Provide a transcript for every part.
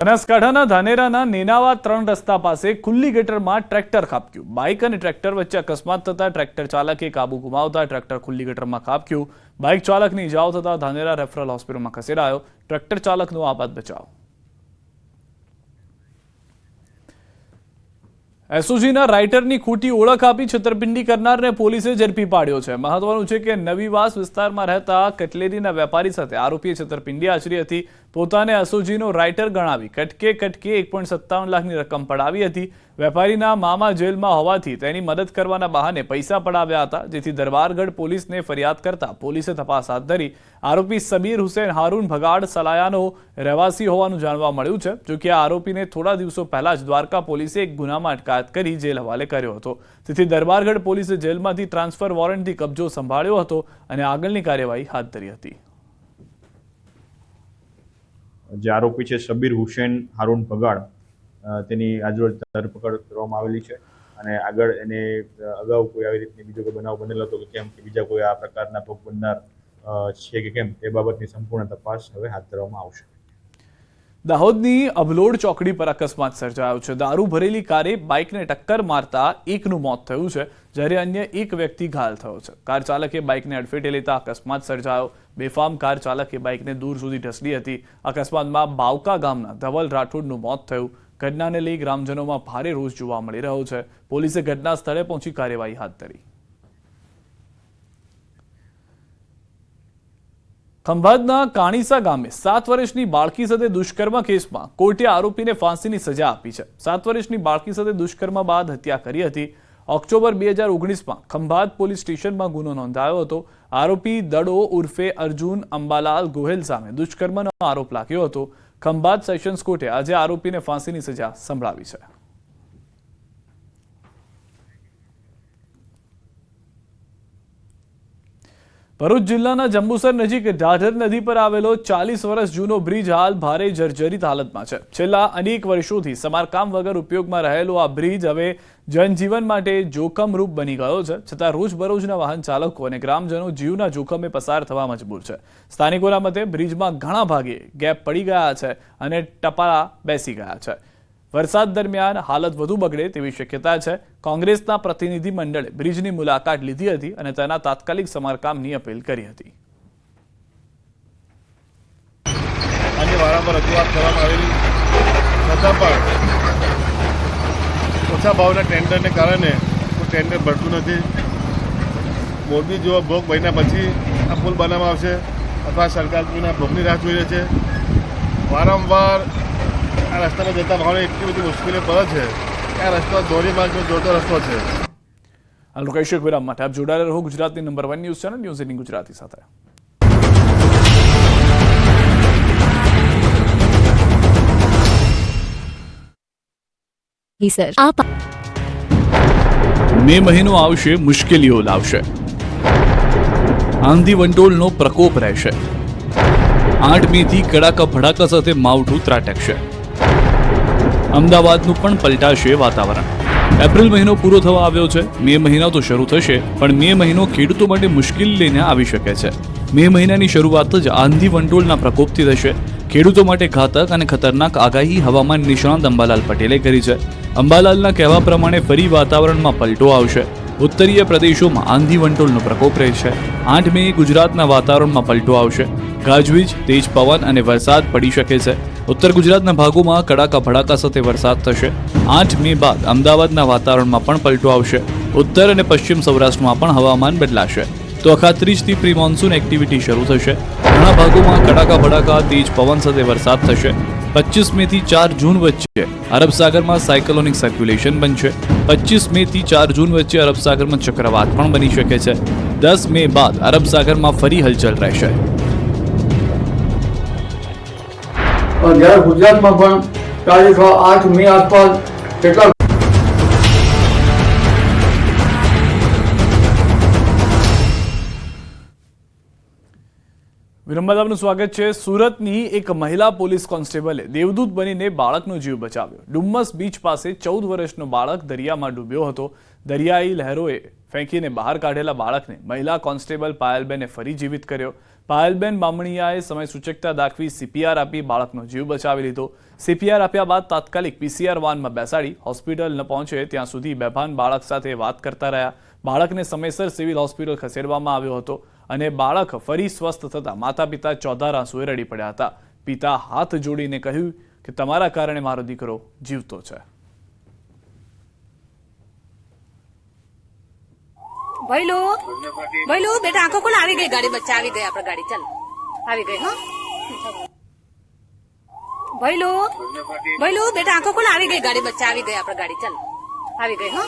બનાસકાંઠાના ધાનેરાના નેનાવા 3 રસ્તા પાસે ખુલ્લી ગટરમાં ટ્રેક્ટર ખાબક્યું। બાઇક અને ટ્રેક્ટર વચ્ચે અકસ્માત થતા ટ્રેક્ટર ચાલકે કાબુ ગુમાવતા ટ્રેક્ટર ખુલ્લી ગટરમાં ખાબક્યું। બાઇક ચાલકને ઇજાઓ થતા ધાનેરા રેફરલ હોસ્પિટલમાં ખસેડાયો। ટ્રેક્ટર ચાલકનો આપાત બચાવ। એસઓજીના રાઇટરની ખોટી ઓળખ આપી છેતરપિંડી કરનારને પોલીસે ઝડપી પાડ્યો છે। મહત્વનું છે કે નવીવાસ વિસ્તારમાં રહેતા કટલેરીના વેપારી સાથે આરોપીએ છેતરપિંડી આચરી હતી। પોતાને એસઓજીનો રાઇટર ગણાવી કટકે 1.57 લાખની રકમ પડાવી હતી। વેપારીના મામા જેલમાં હોવાથી તેની મદદ કરવાના બહાને પૈસા પડાવ્યા હતા, જેથી દરબારગઢ પોલીસને ફરિયાદ કરતા પોલીસે તપાસ હાથ ધરી। આરોપી સબીર હુસૈન હારૂન ભગાડ સલાયાનો રહેવાસી હોવાનું જાણવા મળ્યું છે। જો કે આ આરોપીને થોડા દિવસો પહેલા જ દ્વારકા પોલીસે એક ગુનામાં અટકાયત કરી જેલ હવાલે કર્યો હતો, તેથી દરબારગઢ પોલીસે જેલમાંથી ટ્રાન્સફર વોરંટથી કબજો સંભાળ્યો હતો અને આગળની કાર્યવાહી હાથ ધરી હતી। જે આરોપી છે સબીર હુસૈન હારૂન ભગાડ, તેની આજરોજ ધરપકડ કરવામાં આવેલી છે અને આગળ એને અગાઉ કોઈ આવી રીતની બીજો કોઈ બનાવ બનેલો હતો કે કેમ, કે બીજા કોઈ આ પ્રકારના ભોગ બનનાર છે કે કેમ, તે બાબતની સંપૂર્ણ તપાસ હવે હાથ ધરવામાં આવશે। દાહોદની અબલોડ ચોકડી પર અકસ્માત સર્જાયો છે। દારૂ ભરેલી કારે બાઇકને ટક્કર મારતા એકનું મોત થયું છે, જ્યારે અન્ય એક વ્યક્તિ ઘાયલ થયો છે। કાર ચાલકે બાઇકને અડફેટે લેતા અકસ્માત સર્જાયો। બેફામ કાર ચાલકે બાઇકને દૂર સુધી ઢસડી હતી। અકસ્માતમાં બાવકા ગામના ધવલ રાઠોડનું મોત થયું। ઘટનાને લઈ ગ્રામજનોમાં ભારે રોષ જોવા મળી રહ્યો છે। પોલીસે ઘટના સ્થળે પહોંચી કાર્યવાહી હાથ ધરી। ખંભાતના કાણીસા ગામે 7 વર્ષની બાળકી સાથે દુષ્કર્મ કેસમાં કોર્ટે આરોપીને ફાંસીની સજા આપી છે। 7 વર્ષની બાળકી સાથે દુષ્કર્મ બાદ હત્યા કરી હતી। ઓક્ટોબર 2019માં ખંભાત પોલીસ સ્ટેશનમાં ગુનો નોંધાયો હતો। આરોપી દડો ઉર્ફે અર્જુન અંબાલાલ ગોહેલ સામે દુષ્કર્મનો આરોપ લાગ્યો હતો। ખંભાત સેશન્સ કોર્ટે આજે આરોપીને ફાંસીની સજા સંભળાવી છે। ભરૂચ જિલ્લાના જંબુસર નજીક ઢાઢર નદી પર આવેલો 40 વર્ષ જૂનો બ્રિજ હાલ ભારે જર્જરિત હાલતમાં છે। છેલ્લા અનેક વર્ષોથી સમારકામ વગર ઉપયોગમાં રહેલો આ બ્રિજ હવે જનજીવન માટે જોખમરૂપ બની ગયો છે। છતાં રોજબરોજના વાહન ચાલકો અને ગ્રામજનો જીવના જોખમે પસાર થવા મજબૂર છે। સ્થાનિકોના મતે બ્રિજમાં ઘણા ભાગે ગેપ પડી ગયા છે અને ટપાલા બેસી ગયા છે। વરસાદ દરમિયાન હાલત વધુ બગડે તેવી શક્યતા છે। કોંગ્રેસના પ્રતિનિધિ મંડળે બ્રિજની મુલાકાત લીધી હતી અને તેના તાત્કાલિક સમારકામની અપીલ કરી હતી। આજે વારંવાર રજૂઆત કરવામાં આવેલી છતાં પણ ઓછા ભાવના ટેન્ડરને કારણે કોઈ ટેન્ડર ભરતું નથી। મોદી જેવો ભોગ બન્યા પછી આ પુલ બનાવવામાં આવશે અથવા સરકારના ભોગની રાહ જોઈ રહી છે। વારંવાર આ રસ્તામાં જતા વાહનો એટલી બધી મુશ્કેલીઓ પડે છે કે આ રસ્તો ધોરીમાર્ગનો જોડતો રસ્તો છે। આ લોકેશ વિરામ માટે આપ જોડાયેલા રહો ગુજરાતની number 1 news channel news 18 Gujarati સાથે। મે મહિનો આવશે, મુશ્કેલીઓ લાવશે, આંધી વંટોળનો પ્રકોપ રહેશે। 8 મેથી કડાકા ભડાકા સાથે માવઠું ત્રાટકશે। અમદાવાદનું પણ પલટાશે વાતાવરણ। એપ્રિલ મહિનો પૂરો થવા આવ્યો છે। મે મહિનો તો શરૂ થશે, પણ મે મહિનો ખેડૂતો માટે મુશ્કેલી લઈને આવી શકે છે। મે મહિનાની શરૂઆત જ આંધી વંટોળના પ્રકોપથી થશે। ખેડૂતો માટે ઘાતક અને ખતરનાક આગાહી હવામાન નિષ્ણાત અંબાલાલ પટેલે કરી છે। અંબાલાલના કહેવા પ્રમાણે ફરી વાતાવરણમાં પલટો આવશે। ઉત્તરીય પ્રદેશોમાં આંધી વંટોળનો પ્રકોપ રહેશે। 8 મે ગુજરાતના વાતાવરણમાં પલટો આવશે। ગાજવીજ, તેજ પવન અને વરસાદ પડી શકે છે। ઉત્તર ગુજરાતના ભાગોમાં કડાકા ભડાકા સાથે વરસાદ થશે। 8 મે બાદ અમદાવાદના વાતાવરણમાં પણ પલટો આવશે। ઉત્તર અને પશ્ચિમ સૌરાષ્ટ્રમાં પણ હવામાન બદલાશે। તો અખાત્રીજથી પ્રી મોન્સૂન એક્ટિવિટી શરૂ થશે। ઘણા ભાગોમાં કડાકા ભડાકા, તેજ પવન સાથે વરસાદ થશે। 25 મે થી 4 જૂન વચ્ચે અરબ સાગરમાં સાયક્લોનિક સર્ક્યુલેશન બનશે। 25 મે થી 4 જૂન વચ્ચે અરબ સાગરમાં ચક્રવાત પણ બની શકે છે। 10 મે બાદ અરબ સાગરમાં ફરી હલચલ રહેશે। જ્યારે ગુજરાતમાં પણ તારીખ 8 મે આસપાસ કેટલાક વિરમબાદનું સ્વાગત છે। સુરતની એક મહિલા પોલીસ કોન્સ્ટેબલે દેવદૂત બનીને બાળકનો જીવ બચાવ્યો। ડુમ્મસ બીચ પાસે 14 વર્ષનો બાળક દરિયામાં ડૂબ્યો હતો। દરિયાઈ લહેરોએ ફેંકીને બહાર કાઢેલા બાળકને મહિલા કોન્સ્ટેબલ પાયલબેને ફરી જીવિત કર્યો। પાયલબેન બામણીયાએ સમય સૂચકતા દાખવી CPR આપી બાળકનો જીવ બચાવી લીધો. CPR આપ્યા બાદ તાત્કાલિક PCR વાનમાં બેસાડી હોસ્પિટલ ન પહોંચે ત્યાં સુધી બેભાન બાળક સાથે વાત કરતા રહ્યા. બાળકને સમયસર સિવિલ હોસ્પિટલ ખસેડવામાં આવ્યો હતો અને બાળક ફરી સ્વસ્થ થતા માતા પિતા ચોધાર આંસુએ રડી પડ્યા હતા. પિતા હાથ જોડીને કહ્યું કે તમારા કારણે મારો દીકરો જીવતો છે. ભઈલું બેટા આંખો ખોલ. આવી ગઈ ગાડી, બચ્ચા આવી ગઈ, આપણે ગાડી ચાલ આવી ગઈ. હા ભઈલું બેટા આંખો ખોલ. આવી ગઈ ગાડી, બચ્ચા આવી ગઈ, આપણે ગાડી ચાલ આવી ગઈ. હા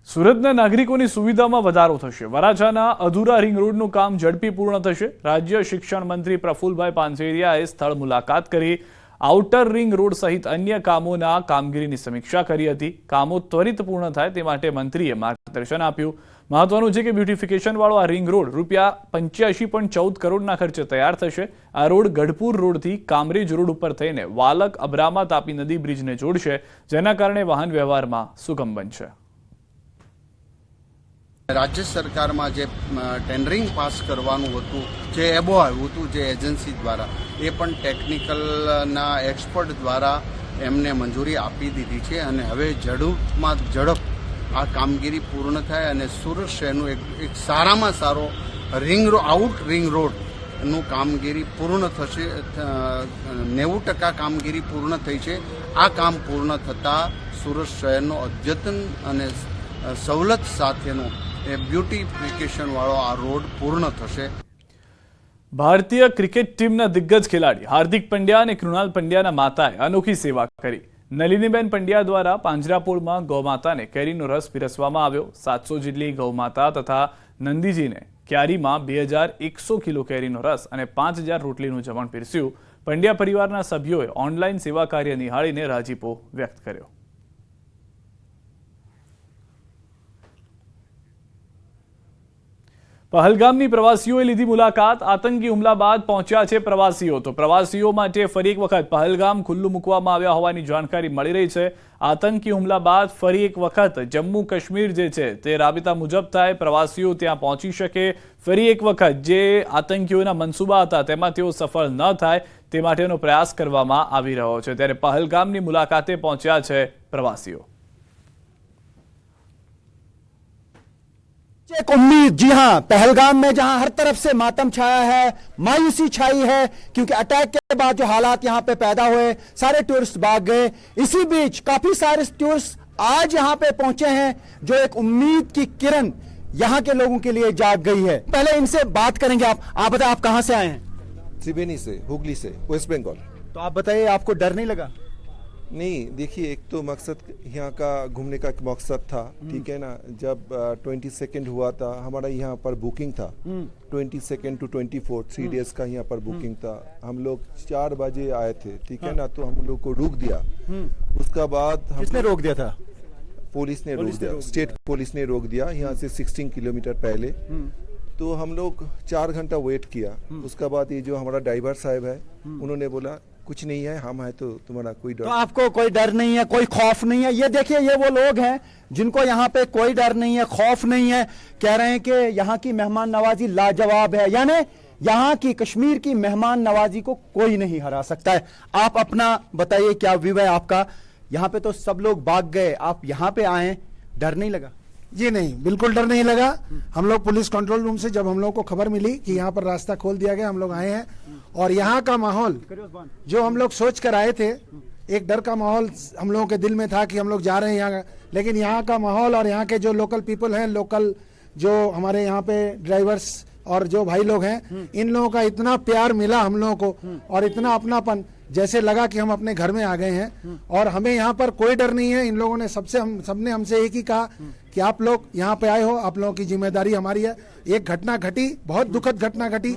સુરતના નાગરિકોની સુવિધામાં વધારો થશે. વરાછાના અધૂરા રિંગ રોડનું કામ ઝડપી પૂર્ણ થશે. રાજ્ય શિક્ષણ મંત્રી પ્રફુલભાઈ પાનસેરિયાએ સ્થળ મુલાકાત કરી આઉટર રિંગ રોડ સહિત અન્ય કામોના કામગીરીની સમીક્ષા કરી હતી. કામો ત્વરિત પૂર્ણ થાય તે માટે મંત્રીએ માર્ગદર્શન આપ્યું. મહત્વનું છે કે બ્યુટિફિકેશન વાળો આ રિંગ રોડ ₹85.14 કરોડના ખર્ચે તૈયાર થશે. આ રોડ ગઢપુર રોડથી કામરેજ રોડ ઉપર થઈને વાલક અબ્રામા તાપી નદી બ્રિજને જોડશે, જેના કારણે વાહન વ્યવહારમાં સુગમ બનશે. રાજ્ય સરકારમાં જે ટેન્ડરિંગ પાસ કરવાનું હતું, જે એબો આવ્યું હતું જે એજન્સી દ્વારા, એ પણ ટેકનિકલના એક્સપર્ટ દ્વારા એમને મંજૂરી આપી દીધી છે અને હવે ઝડપમાં ઝડપ આ કામગીરી પૂર્ણ થાય અને સુરત શહેરનું એક સારામાં સારો આઉટ રિંગ રોડનું કામગીરી પૂર્ણ થશે. 90% કામગીરી પૂર્ણ થઈ છે. આ કામ પૂર્ણ થતાં સુરત શહેરનો અદ્યતન અને સવલત સાથેનો બ્યુટિફિકેશન વાળો આ રોડ પૂર્ણ થશે. ભારતીય ક્રિકેટ ટીમના દિગ્ગજ ખેલાડી હાર્દિક પંડ્યા અને કૃણાલ પંડ્યાના માતાએ અનોખી સેવા કરી. નલિનીબેન પંડ્યા દ્વારા પાંજરાપોળમાં ગૌમાતાને કેરીનો રસ પીરસવામાં આવ્યો. 700 જેટલી ગૌમાતા તથા નંદીજીને ક્યારીમાં 2100 કિલો કેરીનો રસ અને 5000 રોટલીનું જમણ પીરસ્યું. પંડ્યા પરિવારના સભ્યોએ ઓનલાઈન સેવા કાર્ય નિહાળીને રાજીપો વ્યક્ત કર્યો. પહલગામની પ્રવાસીઓએ લીધી મુલાકાત. આતંકી હુમલા બાદ પહોંચ્યા છે પ્રવાસીઓ. તો પ્રવાસીઓ માટે ફરી એક વખત પહલગામ ખુલ્લું મૂકવામાં આવ્યા હોવાની જાણકારી મળી રહી છે. આતંકી હુમલા બાદ ફરી એક વખત જમ્મુ કાશ્મીર જે છે તે રાબેતા મુજબ થાય, પ્રવાસીઓ ત્યાં પહોંચી શકે. ફરી એક વખત જે આતંકીઓના મનસૂબા હતા તેમાં તેઓ સફળ ન થાય તે માટેનો પ્રયાસ કરવામાં આવી રહ્યો છે. ત્યારે પહલગામની મુલાકાતે પહોંચ્યા છે પ્રવાસીઓ. एक उम्मीद, जी हाँ, पहलगाम में जहां हर तरफ से मातम छाया है, मायूसी छाई है, क्योंकि अटैक के बाद जो हालात यहां पे पैदा हुए, सारे टूरिस्ट भाग गए. इसी बीच काफी सारे टूरिस्ट आज यहां पे पहुंचे हैं, जो एक उम्मीद की किरण यहां के लोगों के लिए जाग गई है. पहले इनसे बात करेंगे. आप बताएं, आप कहां से आए हैं? त्रिवेणी से, हुगली से, वेस्ट बंगाल. तो आप बताइए, आपको डर नहीं लगा? नहीं, देखिए, एक तो मकसद यहाँ का घूमने का एक मकसद था, ठीक है ना. जब 22 हुआ था, हमारा यहाँ पर बुकिंग था 22 to 24, 3 डेज का यहाँ पर बुकिंग था. हम लोग 4 बजे आए थे, ठीक है ना. तो हम लोग को रोक दिया. उसका बाद किसने रोक दिया था? पुलिस ने रोक दिया. स्टेट पुलिस ने रोक दिया यहाँ से 16 किलोमीटर पहले. तो हम लोग 4 घंटा वेट किया. उसका बाद ये जो हमारा ड्राइवर साहब है, उन्होंने बोला कुछ नहीं है, हम है तो तुम्हारा कोई डर. तो आपको कोई डर नहीं है, कोई खौफ नहीं है? ये देखिए, ये वो लोग हैं जिनको यहाँ पे कोई डर नहीं है, खौफ नहीं है. कह रहे हैं कि यहाँ की मेहमान नवाजी लाजवाब है, यानी यहाँ की कश्मीर की मेहमान नवाजी को कोई नहीं हरा सकता है. आप अपना बताइए, क्या व्यू है आपका? यहाँ पे तो सब लोग भाग गए, आप यहाँ पे आए, डर नहीं लगा? जी नहीं, बिल्कुल डर नहीं लगा. हम लोग पुलिस कंट्रोल रूम से जब हम लोग को खबर मिली कि यहाँ पर रास्ता खोल दिया गया, हम लोग आए हैं. और यहाँ का माहौल जो हम लोग सोच कर आए थे, एक डर का माहौल हम लोगों के दिल में था कि हम लोग जा रहे हैं यहाँ, लेकिन यहाँ का माहौल और यहाँ के जो लोकल पीपल हैं, लोकल जो हमारे यहाँ पे ड्राइवर्स और जो भाई लोग हैं, इन लोगों का इतना प्यार मिला हम लोगों को और इतना अपनापन, जैसे लगा कि हम अपने घर में आ गए हैं. और हमें यहाँ पर कोई डर नहीं है. इन लोगों ने सबने हमसे एक ही कहा कि आप लोग यहाँ पे आए हो, आप लोगों की जिम्मेदारी हमारी है. एक घटना घटी, बहुत दुखद घटना घटी.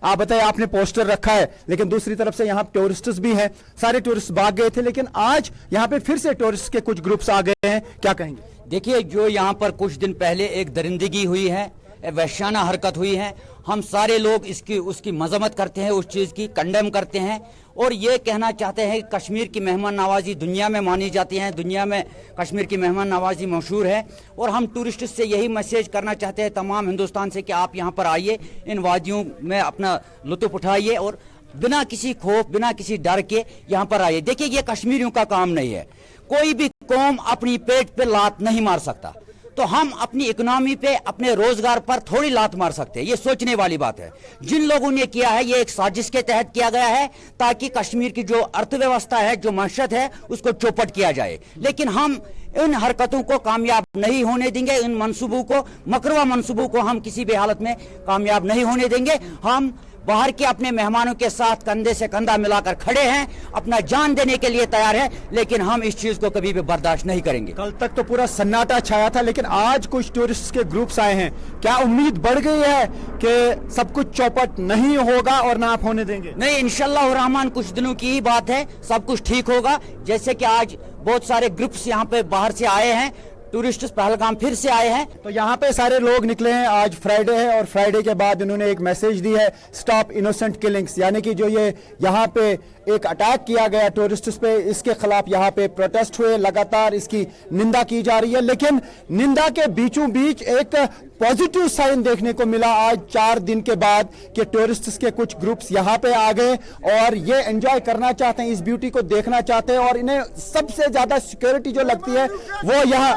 आप बताइए, आपने पोस्टर रखा है, लेकिन दूसरी तरफ से यहाँ टूरिस्ट भी हैं. सारे टूरिस्ट भाग गए थे, लेकिन आज यहाँ पे फिर से टूरिस्ट के कुछ ग्रुप्स आ गए हैं. क्या कहेंगे? देखिए, जो यहाँ पर कुछ दिन पहले एक दरिंदगी हुई है, वैश्याना हरकत हुई है, हम सारे लोग उसकी मजम्मत करते हैं, उस चीज़ की कंडेम करते हैं. और ये कहना चाहते हैं कि कश्मीर की मेहमान नवाजी दुनिया में मानी जाती है, दुनिया में कश्मीर की मेहमान नवाजी मशहूर है। और हम टूरिस्ट से यही मैसेज करना चाहते हैं तमाम हिंदुस्तान से कि आप यहाँ पर आइए, इन वादियों में अपना लुत्फ उठाइए और बिना किसी खौफ, बिना किसी डर के यहाँ पर आइए। देखिए, ये कश्मीरियों का काम नहीं है। कोई भी कौम अपनी पेट पे लात नहीं मार सकता, तो हम अपनी इकोनॉमी पे, अपने रोजगार पर थोड़ी लात मार सकते हैं। ये सोचने वाली बात है। जिन लोगों ने किया है, ये एक साजिश के तहत किया गया है ताकि कश्मीर की जो अर्थव्यवस्था है, जो मईशत है, उसको चौपट किया जाए। लेकिन हम इन हरकतों को कामयाब नहीं होने देंगे, इन मंसूबों को, मकरवा मंसूबों को हम किसी भी हालत में कामयाब नहीं होने देंगे। हम बाहर के अपने मेहमानों के साथ कंधे से कंधा मिलाकर खड़े हैं, अपना जान देने के लिए तैयार हैं, लेकिन हम इस चीज को कभी भी बर्दाश्त नहीं करेंगे। कल तक तो पूरा सन्नाटा छाया था, लेकिन आज कुछ टूरिस्ट के ग्रुप्स आए हैं। क्या उम्मीद बढ़ गई है कि सब कुछ चौपट नहीं होगा और ना आप होने देंगे? नहीं, इंशाल्लाह रहमान कुछ दिनों की ही बात है, सब कुछ ठीक होगा। जैसे कि आज बहुत सारे ग्रुप्स यहाँ पे बाहर से आए हैं, टूरिस्ट पहलगाम फिर से आए हैं। तो यहाँ पे सारे लोग निकले हैं। आज फ्राइडे है और फ्राइडे के बाद इन्होंने एक मैसेज दी है, स्टॉप इनोसेंट किलिंग्स, यानी कि जो ये यहाँ पे एक अटैक किया गया टूरिस्ट्स पे, इसके खिलाफ यहाँ पे प्रोटेस्ट हुए, लगातार इसकी निंदा की जा रही है। लेकिन निंदा के बीचों बीच एक पॉजिटिव साइन देखने को मिला आज 4 दिन के बाद कि टूरिस्ट्स के कुछ ग्रुप्स यहाँ पे आ गए और ये एंजॉय करना चाहते हैं, इस ब्यूटी को देखना चाहते हैं। और इन्हें सबसे ज्यादा सिक्योरिटी जो लगती है वो यहाँ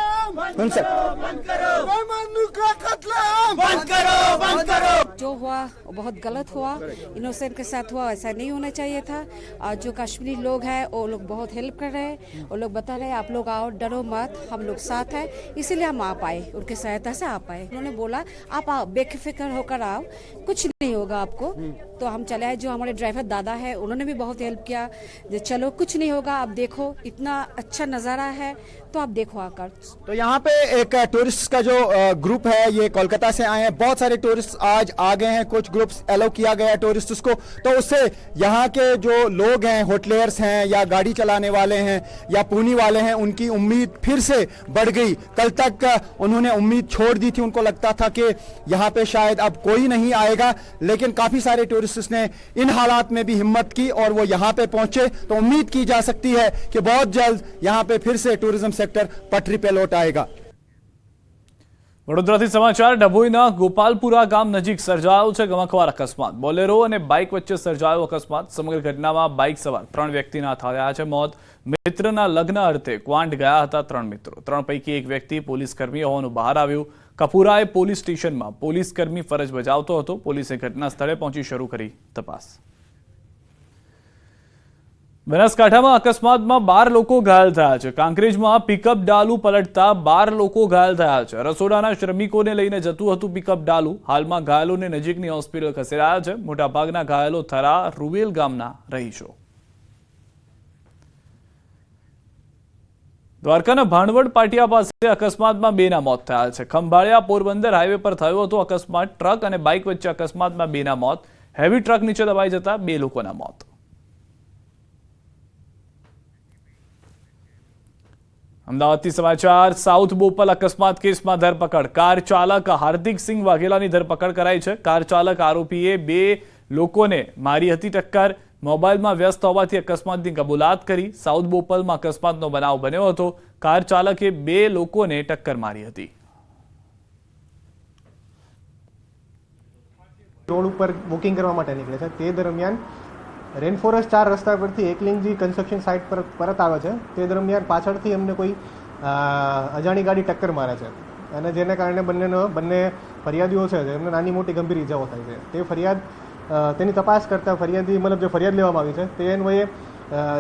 जो हुआ वो बहुत गलत हुआ, इनोसेंट के साथ हुआ, ऐसा नहीं होना चाहिए था। और जो कश्मीरी लोग हैं वो लोग बहुत हेल्प कर रहे हैं, वो लोग बता रहे हैं आप लोग आओ, डरो मत, हम लोग साथ हैं, इसीलिए हम आ पाए, उनकी सहायता से आ पाए। उन्होंने बोला आप आओ, बेफिक्र होकर आओ, कुछ नहीं होगा आपको। तो हम चले आए। जो हमारे ड्राइवर दादा है उन्होंने भी बहुत हेल्प किया, जो चलो कुछ नहीं होगा, आप देखो इतना अच्छा नज़ारा है, तो आप देखो आकर। तो यहाँ पे एक टूरिस्ट का जो ग्रुप है ये कोलकाता से आए हैं। बहुत सारे टूरिस्ट आज आ गए हैं, कुछ ग्रुप्स अलाउ किया गया है टूरिस्ट्स को, तो उससे यहाँ के जो लोग हैं, होटलियर्स हैं या गाड़ी चलाने वाले हैं या पूनी वाले हैं, उनकी उम्मीद फिर से बढ़ गई। कल तक उन्होंने उम्मीद छोड़ दी थी, उनको लगता था कि यहाँ पे शायद अब कोई नहीं आएगा, लेकिन काफी सारे टूरिस्ट्स ने इन हालात में भी हिम्मत की और वो यहाँ पे पहुंचे। तो उम्मीद की जा सकती है कि बहुत जल्द यहाँ पे फिर से टूरिज्म सेक्टर पटरी पे लौट आएगा। વડોદરાથી સમાચાર ડભોઈના ગોપાલપુરા ગામ નજીક સર્જાયો છે ગમખ્વાર અકસ્માત। બોલેરો અને બાઇક વચ્ચે સર્જાયો અકસ્માત। સમગ્ર ઘટનામાં બાઇક સવાર 3 વ્યક્તિના થયા છે મોત। મિત્રના લગ્ન અર્થે ક્વાંટ ગયા હતા 3 મિત્રો। 3 પૈકી એક વ્યક્તિ પોલીસકર્મી હોવાનું બહાર આવ્યું। કપુરાએ પોલીસ સ્ટેશનમાં પોલીસકર્મી ફરજ બજાવતો હતો। પોલીસે ઘટના સ્થળે પહોંચી શરૂ કરી તપાસ। બનાસકાંઠામાં અકસ્માતમાં 12 લોકો ઘાયલ થયા છે। કાંકરેજમાં પિકઅપ ડાલુ પલટતા 12 લોકો ઘાયલ થયા છે। રસોડાના શ્રમિકોને લઈને જતું હતું પિકઅપ ડાલુ। હાલમાં ઘાયલોને નજીકની હોસ્પિટલ ખસેડાયા છે। મોટાભાગના ઘાયલો થરા રૂવેલ ગામના રહીશો। દ્વારકાના ભાણવડ પાટિયા પાસે અકસ્માતમાં 2ના મોત થયા છે। ખંભાળિયા પોરબંદર હાઈવે પર થયો હતો અકસ્માત। ટ્રક અને બાઇક વચ્ચે અકસ્માતમાં 2ના મોત। હેવી ટ્રક નીચે દબાઈ જતા 2 લોકોના મોત। અમદાવાદથી સમાચાર। સાઉથ બોપલ અકસ્માત કેસમાં ધરપકડ। કાર ચાલક હાર્દિક સિંહ વાઘેલાની ધરપકડ કરાઈ છે। કાર ચાલક આરોપીએ 2 લોકોને મારી હતી ટક્કર। મોબાઈલમાં વ્યસ્ત હોવાથી અકસ્માતની કબૂલાત કરી। સાઉથ બોપલમાં અકસ્માતનો બનાવ બન્યો હતો। કાર ચાલકે 2 લોકોને ટક્કર મારી હતી। રોડ ઉપર બુકિંગ કરવા માટે નીકળે છે તે દરમિયાન રેનફોરેસ્ટ 4 રસ્તા પરથી એકલિંગજી કન્સ્ટ્રક્શન સાઇટ પર પરત આવે છે। તે દરમિયાન પાછળથી એમને કોઈ અજાણી ગાડી ટક્કર મારે છે અને જેને કારણે બંને ફરિયાદીઓ છે એમને નાની મોટી ગંભીર ઇજાઓ થાય છે। તે ફરિયાદ તેની તપાસ કરતા ફરિયાદી જે ફરિયાદ લેવામાં આવી છે તે અન્વયે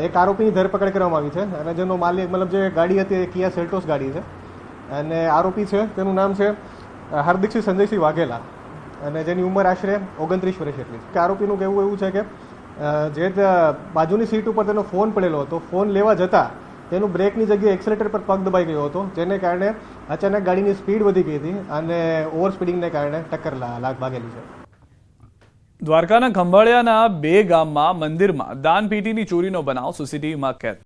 એક આરોપીની ધરપકડ કરવામાં આવી છે અને જેનો માલિક જે ગાડી હતી એ કિયા સેલ્ટોસ ગાડી છે અને આરોપી છે તેનું નામ છે હાર્દિકસિંહ સંજયસિંહ વાઘેલા અને જેની ઉંમર આશરે 29 વર્ષ જેટલી છે। આરોપીનું કહેવું એવું છે કે જે બાજુની સીટ ઉપર તેનો ફોન પડેલો હતો, ફોન લેવા જતાં તેનું બ્રેકની જગ્યાએ એક્સેલેટર પર પગ દબાઈ ગયો હતો, જેને કારણે અચાનક ગાડીની સ્પીડ વધી ગઈ હતી અને ઓવર સ્પીડિંગને કારણે ટક્કર ભાગેલી છે। દ્વારકાના ખંભાળિયાના 2 ગામમાં મંદિરમાં દાનપેટીની ચોરીનો બનાવ સીસીટીવીમાં કેદ।